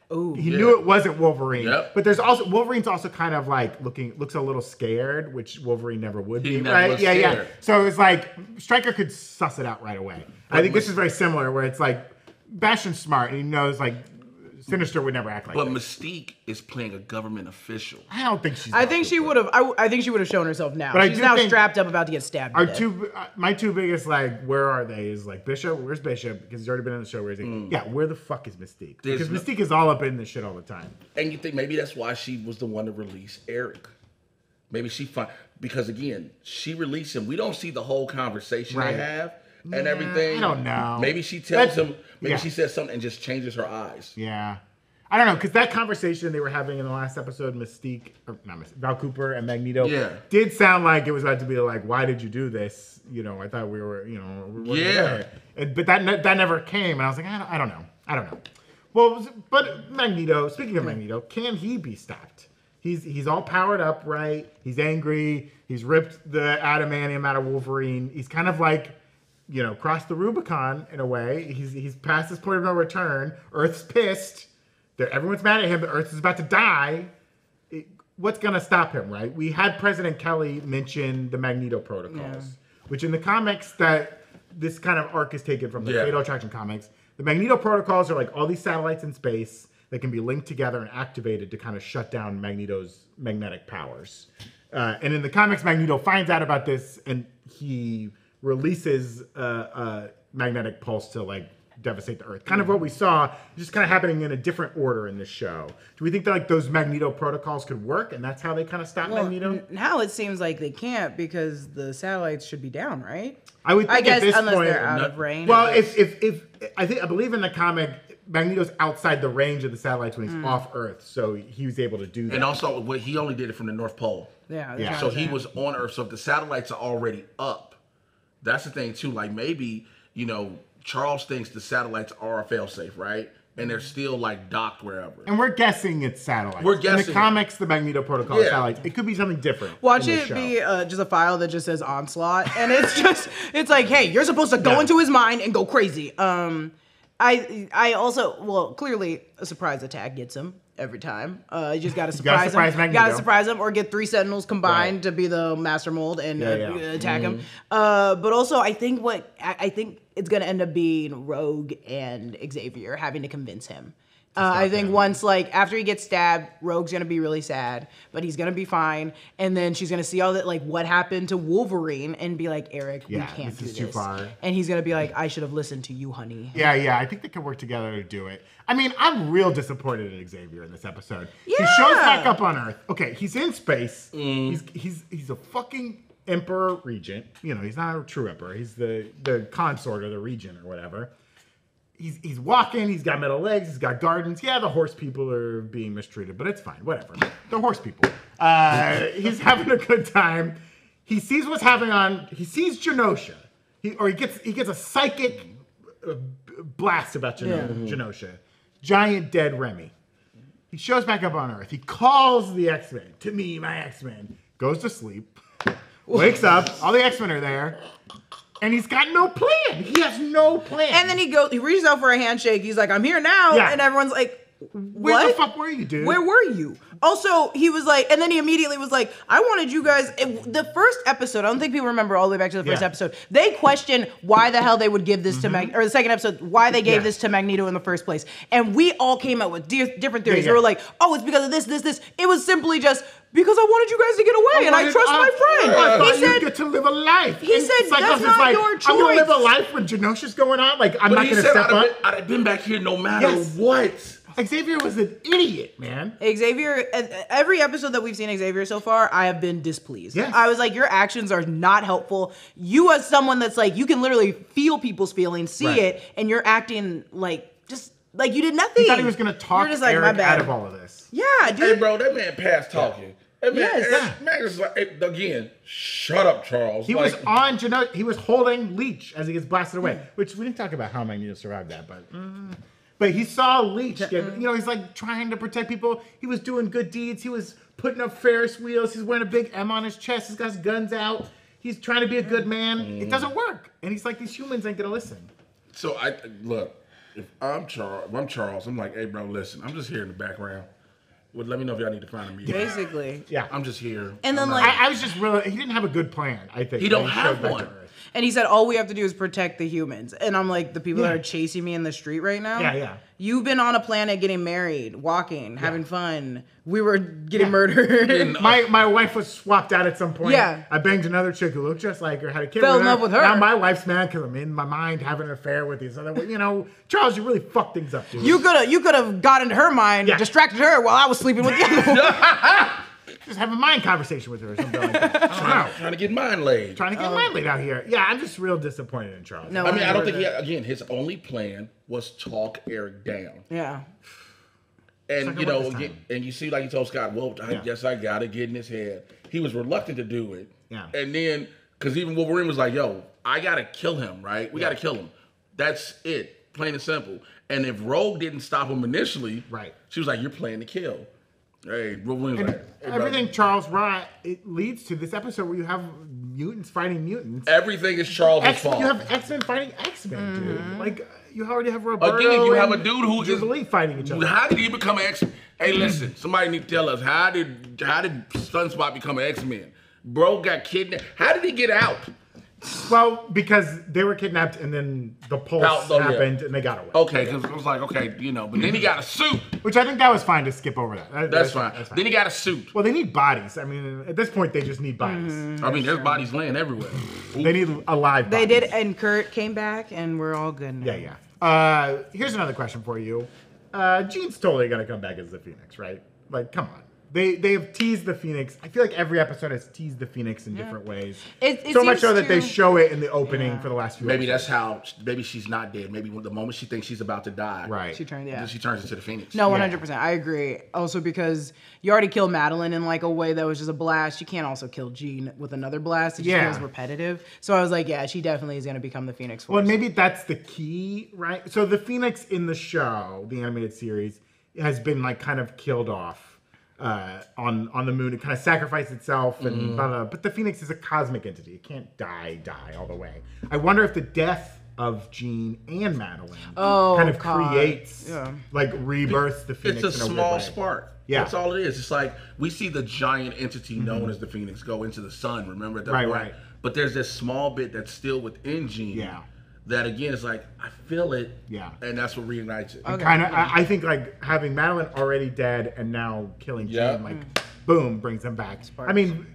he knew it wasn't Wolverine. Yep. But there's also Wolverine's also kind of like looks a little scared, which Wolverine never would He be, never right? was Yeah. scared. So it's like Stryker could suss it out right away. I think this is very similar, where it's like Bastion's smart and he knows like Sinister would never act like But that. Mystique is playing a government official. I don't think she's. I think she would have. I think she would have shown herself now. But I She's do now think strapped up, about to get stabbed. Our to death. my two biggest like, where are they? Is like Bishop. Where's Bishop? Because he's already been on the show. Where is he? Yeah, where the fuck is Mystique? There's Because no- Mystique is all up in this shit all the time. And you think maybe that's why she was the one to release Eric. Maybe because again, she released him. We don't see the whole conversation Right. they have, and everything. I don't know. Maybe she tells That's- him. Maybe she says something and just changes her eyes. Yeah. I don't know, because that conversation they were having in the last episode, Mystique, or not Mystique, Val Cooper and Magneto, did sound like it was about to be like, why did you do this? You know, I thought we were, you know, we were there. But that never came, and I was like, I don't know. Well, but Magneto, speaking of Magneto, can he be stopped? He's all powered up, right? He's angry. He's ripped the adamantium out of Wolverine. He's kind of like, you know, crossed the Rubicon in a way. He's past this point of no return. Earth's pissed. Everyone's mad at him, but Earth is about to die. What's going to stop him, right? We had President Kelly mention the Magneto protocols, which in the comics that this kind of arc is taken from the Fatal Attraction comics. The Magneto protocols are like all these satellites in space that can be linked together and activated to kind of shut down Magneto's magnetic powers. And in the comics, Magneto finds out about this and he releases a magnetic pulse to like devastate the Earth. Kind of what we saw, just kind of happening in a different order in this show. Do we think that like those Magneto protocols could work, and that's how they kind of stop Magneto? Now it seems like they can't because the satellites should be down, right? I would think I guess at this unless point, they're out of range. Well, if I believe in the comic, Magneto's outside the range of the satellites when he's off Earth, so he was able to do that. And also, he only did it from the North Pole. Yeah. So he was on Earth. So if the satellites are already up, that's the thing too. Like maybe, you know, Charles thinks the satellites are a failsafe, right? And they're still like docked wherever. And we're guessing it's satellites. We're guessing. In the comics, the Magneto protocol is satellites. It could be something different. Watch it be just a file that just says Onslaught, and it's like, hey, you're supposed to go into his mind and go crazy. I also, well, clearly a surprise attack gets him every time. You just gotta surprise him. Magneto. Gotta surprise him, or get 3 Sentinels combined to be the Master Mold and attack him. But also, I think it's gonna end up being Rogue and Xavier having to convince him. I think once, like, after he gets stabbed, Rogue's gonna be really sad, but he's gonna be fine. And then she's gonna see all that, like, what happened to Wolverine, and be like, Eric, we can't do this. Too far. And he's gonna be like, I should have listened to you, honey. Yeah, I think they could work together to do it. I mean, I'm real disappointed in Xavier in this episode. He shows back up on Earth. Okay, he's in space. He's a fucking Emperor Regent. You know, he's not a true Emperor. He's the consort or the Regent or whatever. He's walking, he's got metal legs, he's got gardens. Yeah, the horse people are being mistreated, but it's fine, whatever. They're horse people. He's having a good time. He sees what's happening he sees Genosha. He gets a psychic blast about Genosha. Giant dead Remy. He shows back up on Earth. He calls the X-Men. To me, my X-Men. Goes to sleep. Wakes up. All the X-Men are there. And he's got no plan. He has no plan. And then he reaches out for a handshake. He's like, I'm here now. Yeah. And everyone's like, what? Where the fuck were you, dude? Where were you? Also, he was like, and then he immediately was like, I wanted you guys, the first episode, I don't think people remember all the way back to the first episode, they questioned why the hell they would give this to Magneto, or the second episode, why they gave this to Magneto in the first place. And we all came out with different theories. We were like, oh, it's because of this. It was simply just, because I wanted you guys to get away, and I trust my friend. He said, you get to live a life. He said, that's not your choice. I'm going to live a life when Genosha's going on. Like, I'm not going to step up. I'd have been back here no matter what. Xavier was an idiot, man. Xavier, every episode that we've seen Xavier so far, I have been displeased. Yes. I was like, your actions are not helpful. You as someone that's like, you can literally feel people's feelings, see it, and you're acting like, just like you did nothing. He thought he was going to talk like, Eric out of all of this. Yeah, dude. Hey, bro, that man passed talking. That man, Magnus is like, hey, again, shut up, Charles. He was on Genosha. He was holding Leech as he gets blasted away, which we didn't talk about how Magneto survived that, but he saw Leech get, he's like trying to protect people. He was doing good deeds. He was putting up Ferris wheels. He's wearing a big M on his chest. He's got his guns out. He's trying to be a good man. It doesn't work. And he's like, these humans ain't gonna listen. So look, if I'm Charles, I'm like, hey, bro, listen, I'm just here in the background. Well, let me know if y'all need to find a meeting. Basically. Yeah. I'm just here. And then I was just really, he didn't have a good plan, I think. He don't have one. And he said, all we have to do is protect the humans. And I'm like, the people that are chasing me in the street right now? Yeah. You've been on a planet getting married, walking, having fun. We were getting murdered. My wife was swapped out at some point. Yeah. I banged another chick who looked just like her, had a kid Fell with in her. love with her. Now my wife's mad because I'm in my mind having an affair with these other, Charles, you really fucked things up, dude. You could have got into her mind, distracted her while I was sleeping with the other one. just have a mind conversation with her or something like that. I don't know. Trying to get mine laid. Trying to get mine laid out here. Yeah, I'm just real disappointed in Charles. No, I mean, I don't think his only plan was talk Eric down. Yeah. And and you see, like he told Scott, well, I guess I gotta get in his head. He was reluctant to do it. Yeah. And then, because even Wolverine was like, yo, I gotta kill him, right? We gotta kill him. That's it, plain and simple. And if Rogue didn't stop him initially, right, she was like, you're playing to kill. Hey, Wolverine was like, hey, everything Charles wrought, it leads to this episode where you have mutants fighting mutants. Everything is Charles' fault. You have X-Men fighting X-Men, dude. Like, you already have Roberto Again, you have a dude who Jubilee fighting each other. How did he become an X-Men? Hey, listen, somebody need to tell us, how did Sunspot become an X-Men? Bro got kidnapped. How did he get out? Well, because they were kidnapped and then the pulse happened and they got away. Okay, because I was like, okay, but then he got a suit. Which I think that was fine to skip over that. That's fine. Then he got a suit. Well, they need bodies. I mean, at this point, they just need bodies. I mean, there's bodies laying everywhere. They need alive bodies. They did, and Kurt came back, and we're all good now. Yeah. Here's another question for you. Jean's totally going to come back as the Phoenix, right? Like, come on. They have teased the Phoenix. I feel like every episode has teased the Phoenix in different ways. It so much so that they show it in the opening for the last few Maybe episodes. maybe she's not dead. Maybe the moment she thinks she's about to die, right? She turns into the Phoenix. No, 100%. I agree. Also because you already killed Madeline in like a way that was just a blast. You can't also kill Jean with another blast. It just feels repetitive. So I was like, yeah, she definitely is going to become the Phoenix Force. Well, maybe that's the key, right? So the Phoenix in the show, the animated series, has been like kind of killed off. On the moon, it kind of sacrificed itself, and blah, blah. But the Phoenix is a cosmic entity; it can't die all the way. I wonder if the death of Jean and Madeline kind of creates, like, rebirths the Phoenix. It's a small spark. Yeah, that's all it is. It's like we see the giant entity known as the Phoenix go into the sun. Remember at that point? Right. But there's this small bit that's still within Jean. Yeah. That again is like, I feel it. Yeah. And that's what reignites it. Okay. Kind of, I think like having Madeline already dead and now killing Jean, like, boom, brings them back. Sparks. I mean,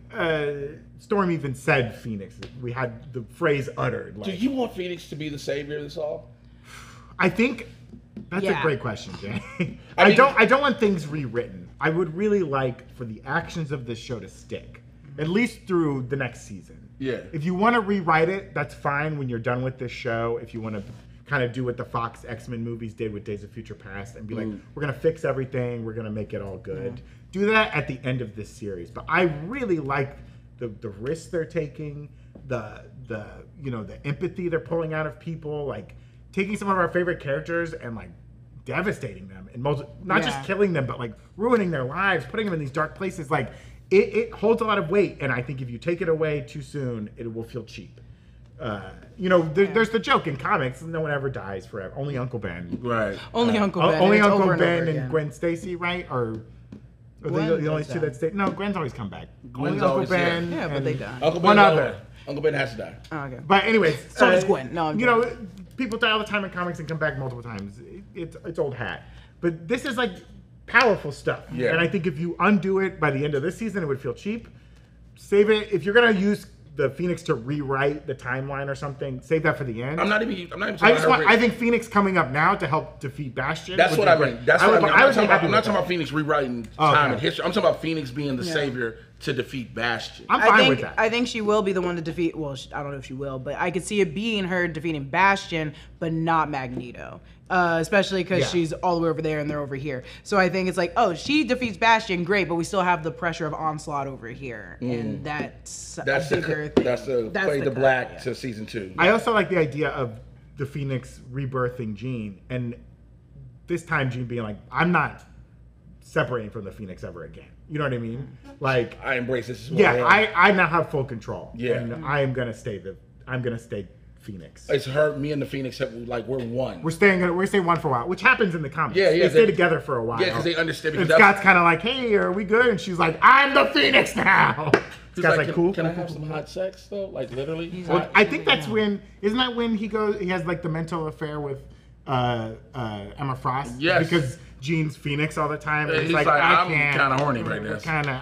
Storm even said Phoenix. We had the phrase uttered. Like, do you want Phoenix to be the savior of this all? I think that's a great question, Jay. I don't want things rewritten. I would really like for the actions of this show to stick, at least through the next season. Yeah. If you want to rewrite it, that's fine when you're done with this show. If you want to kind of do what the Fox X-Men movies did with Days of Future Past and be like, we're going to fix everything, we're going to make it all good. Do that at the end of this series. But I really like the risks they're taking, the empathy they're pulling out of people, like taking some of our favorite characters and like devastating them and not just killing them, but like ruining their lives, putting them in these dark places. Like, it holds a lot of weight, and I think if you take it away too soon, it will feel cheap. There's the joke in comics: no one ever dies forever. Only Uncle Ben. Right. Only Uncle Ben. Only Uncle Ben and Gwen Stacy, right? Or the only two that stay. No, Gwen's always come back. Gwen's only Uncle Ben. Yeah, but they die. One other. Uncle Ben has to die. Oh, okay. But anyways, so does Gwen. No, I'm people die all the time in comics and come back multiple times. It's old hat. But this is like powerful stuff. Yeah. And I think if you undo it by the end of this season, it would feel cheap. Save it. If you're going to use the Phoenix to rewrite the timeline or something, save that for the end. I'm not even I think Phoenix coming up now to help defeat Bastion. That's what I mean. I'm not talking about Phoenix rewriting time and history. I'm talking about Phoenix being the savior to defeat Bastion. I'm fine with that. I think she will be the one to defeat. Well, I don't know if she will, but I could see it being her defeating Bastion, but not Magneto. Especially because she's all the way over there and they're over here. So I think it's like, oh, she defeats Bastion, great, but we still have the pressure of Onslaught over here, and that's a bigger thing. That's play the black to season 2. I also like the idea of the Phoenix rebirthing Jean, and this time Jean being like, I'm not separating from the Phoenix ever again. You know what I mean? Like, I embrace this. I now have full control. Yeah, and I'm gonna stay Phoenix. It's her, me, and the Phoenix. We're one. We're staying one for a while, which happens in the comics. Yeah, they stay together for a while. Yeah, because they understand. And Scott's kind of like, "Hey, are we good?" And she's like, "I'm the Phoenix now." Scott's like, "Cool." Can I have some hot sex though? Like literally. Well, I think that's when. Isn't that when he has like the mental affair with Emma Frost? Yes. Because Jean's Phoenix all the time. And he's like, I'm kind of horny right now.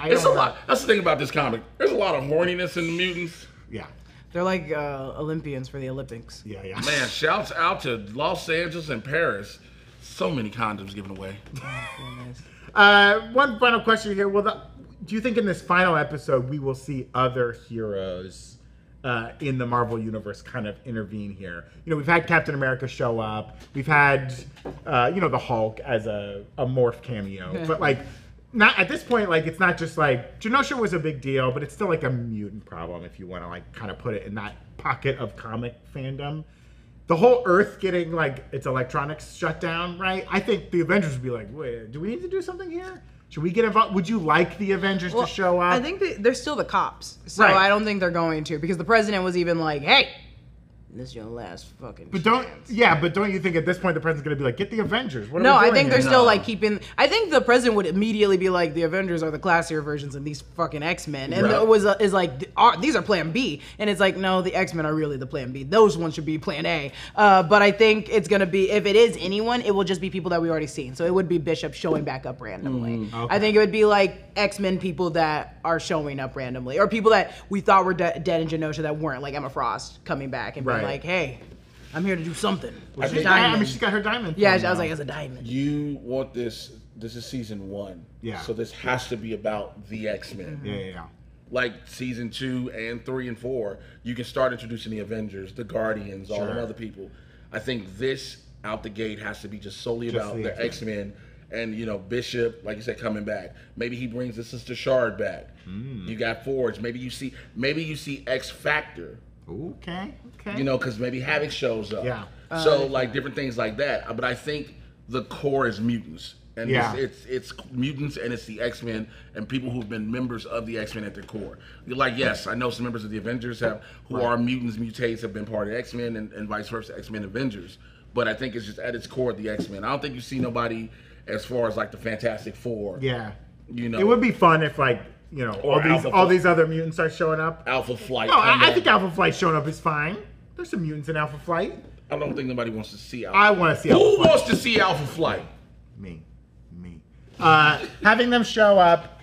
It's a lot. That's the thing about this comic. There's a lot of horniness in the mutants. Yeah. They're like Olympians for the Olympics. Yeah. Man, shouts out to Los Angeles and Paris. So many condoms given away. One final question here. Will do you think in this final episode we will see other heroes in the Marvel Universe kind of intervene here? You know, we've had Captain America show up. We've had, the Hulk as a morph cameo. But, like, not at this point, like, it's not just, like, Genosha was a big deal, but it's still, like, a mutant problem if you want to, like, kind of put it in that pocket of comic fandom. The whole Earth getting, like, its electronics shut down, right? I think the Avengers would be like, wait, do we need to do something here? Should we get involved? Would you like the Avengers to show up? I think they're still the cops. So Right. I don't think they're going to, because the president was even like, hey, this is your last fucking But chance. don't you think at this point the president's gonna be like, get the Avengers? What are No, we doing I think they're here? still like keeping. I think the president would immediately be like, the Avengers are the classier versions of these fucking X-Men, and Right. it is like, these are Plan B, and it's like, no, the X-Men are really the Plan B. Those ones should be Plan A. But I think it's gonna be, if it is anyone, it will just be people that we already seen. So it would be Bishop showing back up randomly. Okay. I think it would be like X-Men people that are showing up randomly, or people that we thought were dead in Genosha that weren't, like Emma Frost coming back and being Right. like, hey, I'm here to do something. I think- She's got her diamond. Yeah, form I was now. like, as a diamond. You want this is season 1. Yeah. So this has to be about the X-Men. Yeah. Like season 2 and 3 and 4, you can start introducing the Avengers, the Guardians, all them Sure. other people. I think this out the gate has to be just solely Just about the the X-Men and Bishop, like you said, coming back. Maybe he brings the Sister Shard back. You got Forge. Maybe you see X Factor. Okay. Because maybe Havoc shows up. Yeah. So like different things like that. But I think the core is mutants. And Yeah. it's mutants and it's the X-Men and people who've been members of the X-Men at their core. You're like, yes, I know some members of the Avengers who are mutants, mutates, have been part of X-Men and vice versa, X-Men Avengers. But I think it's just at its core the X-Men. I don't think you see nobody as far as like the Fantastic Four. Yeah. It It would be fun if like, all these other mutants start showing up. Alpha Flight. No, I think Alpha Flight showing up is fine. There's some mutants in Alpha Flight. I don't think nobody wants to see Alpha. I want to see Alpha Who Flight. wants to see Alpha Flight? Me. Having them show up,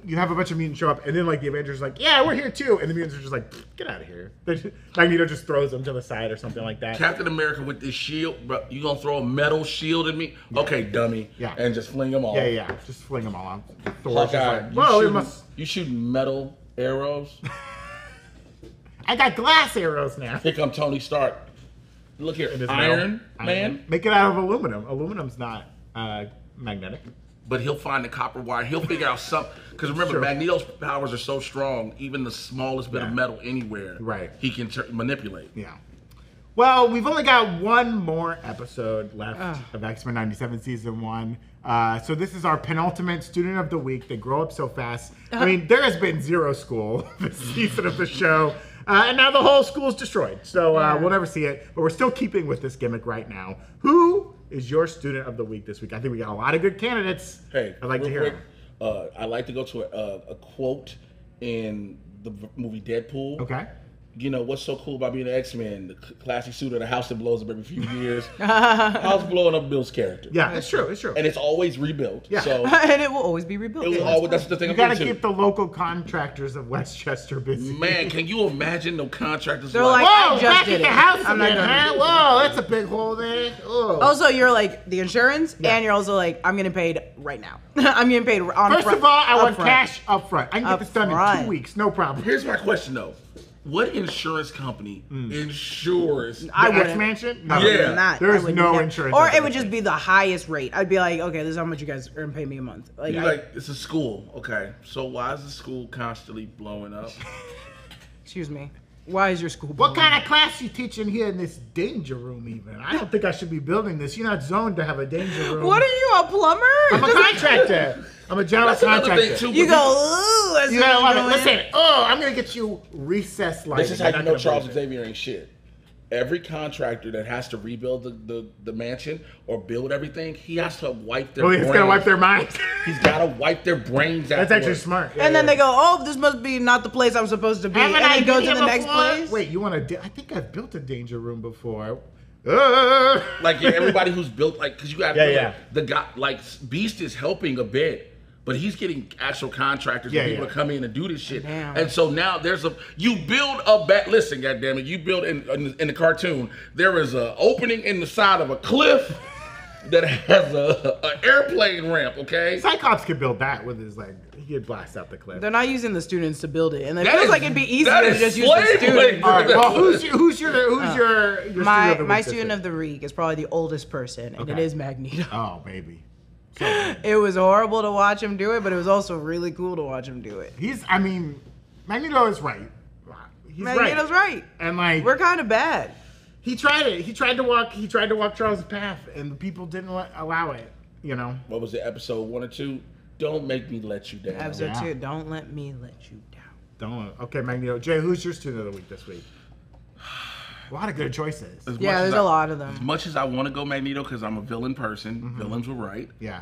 you have a bunch of mutants show up, and then like the Avengers are like, yeah, we're here too, and the mutants are just like, get out of here. Magneto just throws them to the side or something like that. Captain America with this shield, bro, you gonna throw a metal shield at me? Okay, dummy. Yeah. And just fling them all. Yeah, just fling them all out. Thor's just Hawkeye, like, whoa, it must. you shooting metal arrows? I got glass arrows now. Here come Tony Stark. Look here, It is Iron metal. Man. Make it out of aluminum. Aluminum's not magnetic. But he'll find the copper wire. He'll figure out something. Because remember, Sure. Magneto's powers are so strong, even the smallest bit of metal anywhere, Right. he can manipulate. Yeah. Well, we've only got one more episode left of X-Men 97 Season 1. So this is our penultimate Student of the Week. They grow up so fast. I mean, there has been zero school this season of the show. And now the whole school's destroyed. So we'll never see it. But we're still keeping with this gimmick right now. Who is your Student of the Week this week? I think we got a lot of good candidates. Hey, I'd like to real hear quick, them. I like to go to a quote in the movie Deadpool. Okay. What's so cool about being an X-Men? The classy suit of the house that blows up every few years. House blowing up Bill's character. Yeah, it's true. It's true. And it's always rebuilt. Yeah. So And it will always be rebuilt. it will always, that's the thing You I'm got to getting keep the local contractors of Westchester busy. Man, can you imagine no contractors They're like, Whoa, I just back did at the it. house I'm not again, gonna huh? do it. Whoa, that's a big hole there. Oh. Also, you're like the insurance, Yeah. and you're also like, I'm getting paid right now. I'm getting paid on First front, of all, I want upfront. cash up front. I can get Up this done in front. 2 weeks, no problem. Here's my question though. What insurance company insures I The wouldn't. X-Mansion? I No. would Yeah. not. There's I would no never. insurance Or on it would that. just be the highest rate. I'd be like, okay, this is how much you guys are gonna pay me a month. Like, You're like, it's a school. Okay. So why is the school constantly blowing up? excuse me. Why is your school? What blowing kind of class you teaching here in this danger room even? I don't think I should be building this. You're not zoned to have a danger room. What are you, a plumber? I'm a contractor. I'm a general That's another contractor. thing too. You but go, ooh, as You soon gotta as love you it. go in. Listen, I'm gonna get you recess lighting. This is how You're you not know gonna Charles bullshit. Xavier ain't shit. Every contractor that has to rebuild the mansion or build everything, he has to wipe their Well, brains. he's gonna wipe their minds. He's got to wipe their brains out. That's actually smart. Yeah, And then yeah. they go, oh, this must be not the place I'm supposed to be. Haven't and I then go been to here the next before? place. Wait, you want to? I think I've built a danger room before. Like everybody who's built, like, because you got Yeah. the guy, like Beast is helping a bit, but he's getting actual contractors and people to come in and do this shit. Damn. And so now you build a listen, goddammit, you build in the cartoon, there is an opening in the side of a cliff that has a airplane ramp, okay? Cyclops could build that with his like, he could blast out the cliff. They're not using the students to build it, and it That feels is- like it'd be easier that to is just use the slave students. labor. All right, well, who's your student of the My week this student week? of the week is probably the oldest person, and it Okay. is Magneto. Oh, baby. So good. It was horrible to watch him do it, but it was also really cool to watch him do it. Magneto is right. He's Magneto's right. And like, We're kind of bad. he tried it. He tried to walk Charles' path, and the people didn't allow it. You know. What was it, episode 1 or 2? Don't make me let you down. Episode Yeah. 2, don't let me let you down. Don't. Okay, Magneto. Jay, who's your student of the week this week? A lot of good choices. As Yeah, much there's as a lot of As them. much as I want to go Magneto because I'm a villain person, villains were right. Yeah.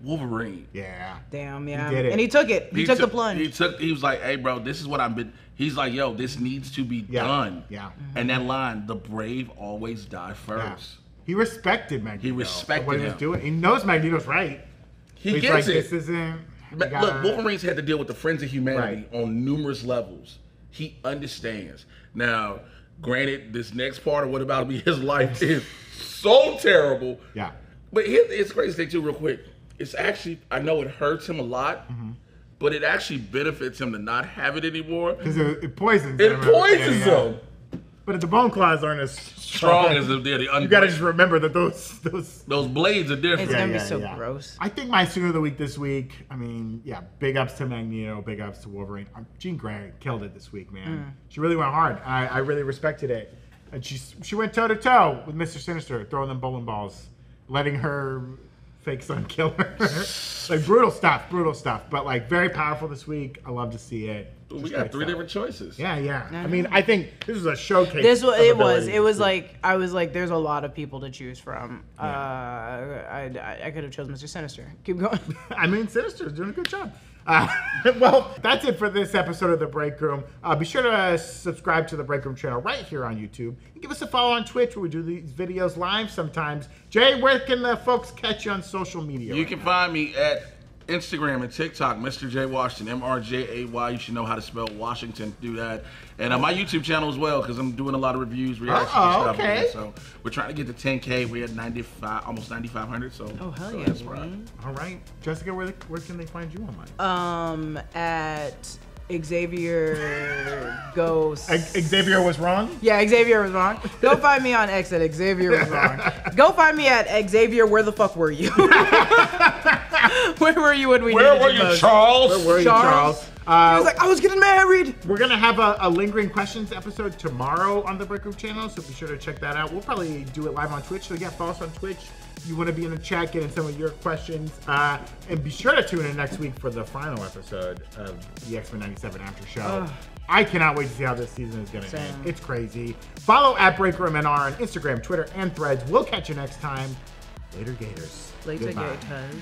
Wolverine. Yeah. Damn, yeah. did it. And he took it. He took the plunge. He was like, hey, bro, this is what I've been. He's like, yo, this needs to be Yeah. done. Yeah. And that line, the brave always die Yeah. first. He respected Magneto. He respected what he was him. doing. He knows Magneto's right. He He's gets like, it. this isn't. But you look, gotta- Wolverine's had to deal with the friends of humanity Right. on numerous levels. He understands. Now, granted, this next part of what about to be his life is so terrible. Yeah. But it's crazy thing too, real quick. It's actually, I know it hurts him a lot, but it actually benefits him to not have it anymore. Because it poisons It him. poisons Yeah, yeah. him. But the bone claws aren't as Strong as if they're the You gotta just remember that those. Those blades are different. It's gonna be so gross. I think my student of the week this week, big ups to Magneto, big ups to Wolverine. Jean Grey killed it this week, man. She really went hard. I really respected it. And she went toe to toe with Mr. Sinister, throwing them bowling balls, letting her fake son kill her. Like brutal stuff. But like very powerful this week. I love to see it. We Just got great 3 stuff. different choices. Yeah. I mean, I think this was a showcase. This was of it ability was this week. like I was like there's a lot of people to choose from. I could have chosen Mr. Sinister. Keep going. I mean, Sinister's doing a good job. Well, that's it for this episode of The Breakroom. Be sure to subscribe to The Breakroom channel right here on YouTube. And give us a follow on Twitch where we do these videos live sometimes. Jay, where can the folks catch you on social media? You can find me at Instagram and TikTok, Mr. Jay Washington, MRJAY. You should know how to spell Washington. Do that. And my YouTube channel as well, because I'm doing a lot of reviews, reactions, and stuff. okay. on there. So we're trying to get to 10K. We're at 95, almost 9,500. So Oh hell so yeah, that's boy. right. All right. Jessica, where can they find you online? At Xavier goes. Xavier was wrong? Yeah, Xavier was wrong. Go find me on X at Xavier was wrong. Go find me at Xavier. Where the fuck were you? Where were you when we Where needed were you you, most? Charles? Where were you, Charles? Charles? He was like, I was getting married. We're going to have a lingering questions episode tomorrow on the Breakroom channel, so be sure to check that out. We'll probably do it live on Twitch, so yeah, follow us on Twitch. If you want to be in the chat, get in some of your questions. And be sure to tune in next week for the final episode of the X-Men 97 After Show. I cannot wait to see how this season is going to Same. end. It's crazy. Follow at Breakroom NR on Instagram, Twitter, and Threads. We'll catch you next time. Later, Gators. Later, Goodbye. Gators.